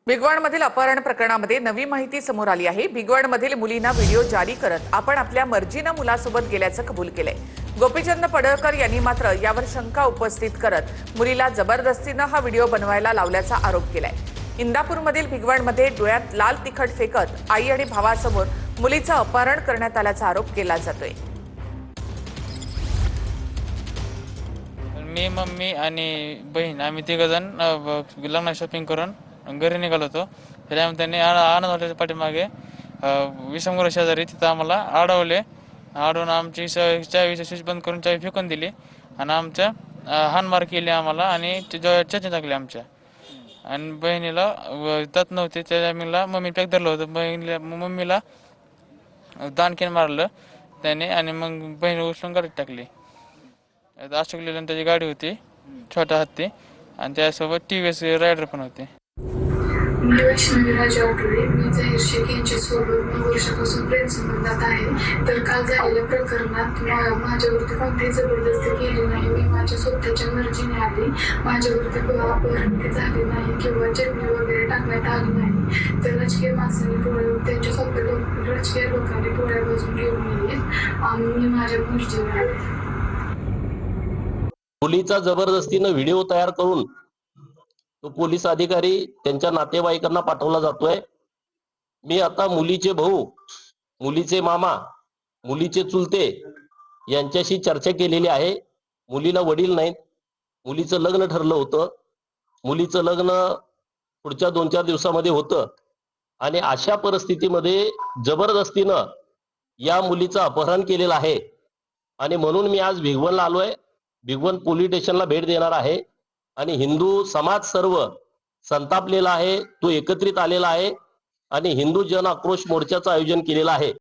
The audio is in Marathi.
भिगवणमधील अपहरण प्रकरणामध्ये नवी माहिती समोर आली आहे। भिगवणमधील मुलींना व्हिडिओ जारी करत आपण आपल्या मर्जीने मुलासोबत गेल्याचं कबूल केलंय। गोपीचंद पडळकर यांनी मात्र यावर शंका उपस्थित करत मुलीला जबरदस्तीने हा व्हिडिओ बनवायला लावल्याचा आरोप केलाय। इंदापूरमधील भिगवणमध्ये डोळ्यात लाल तिखट फेकत आई आणि भावासमोर मुलीचं अपहरण करण्यात आल्याचा आरोप केला जातोय। मी, मम्मी आणि बहीण आम्ही तिघजण लग्न शॉपिंग करून घरी निघालो होतो। त्यामुळे त्यांनी आनंद हॉटेलच्या पाठीमागे विषमगृह शेजारी तिथं आम्हाला अडवले। अडवून आमची चावी स्विच बंद करून चावी फेकून दिली आणि आमच्या हाणमार केली आम्हाला आणि चटणी टाकली आमच्या। आणि बहिणीला तत नव्हते त्या टायमिंगला मम्मी पॅक धरलं होतं। मम्मीला दानकीन मारलं त्याने आणि मग बहीण उचलून गाडीत टाकली। अशोक लेलंड त्याची गाडी होती, छोटा हत्ती, आणि त्यासोबत TVS रायडर पण होते। मी वैष्णवी राजा आठवले। मी जाहीर शेख यांच्यासोबत 9 वर्षापासून प्रेम संबंधात आहे। तर काल झालेल्या प्रकरणात माझ्यावरती कोणतीही जबरदस्ती केली नाही। मी माझ्या स्वतःच्या मर्जीने आली। माझ्यावरती अपहरण झाले नाही किंवा चटणी वगैरे टाकण्यात आली नाही। तर राजकीय माणसांनी त्यांच्या स्वतः राजकीय लोकांनी पोळ्या बाजून घेऊन गेले। मी माझ्या मर्जीने आले। मुलीचा जबरदस्तीने व्हिडिओ तयार करून तो पोलीस अधिकारी त्यांच्या नातेवाईकांना पाठवला जातोय। मी आता मुलीचे भाऊ, मुलीचे मामा, मुलीचे चुलते यांच्याशी चर्चा केलेली आहे। मुलीला वडील नाहीत, मुलीचं लग्न ठरलं होतं। मुलीचं लग्न पुढच्या 2-4 दिवसामध्ये होतं आणि अशा परिस्थितीमध्ये जबरदस्तीनं या मुलीचं अपहरण केलेलं आहे। आणि म्हणून मी आज भिगवणला आलोय। भिगवण पोलीस स्टेशनला भेट देणार आहे आणि हिंदू समाज सर्व संतापलेला आहे, तो एकत्रित आलेला आहे आणि हिंदू जन आक्रोश मोर्चाचं आयोजन केलेलं आहे।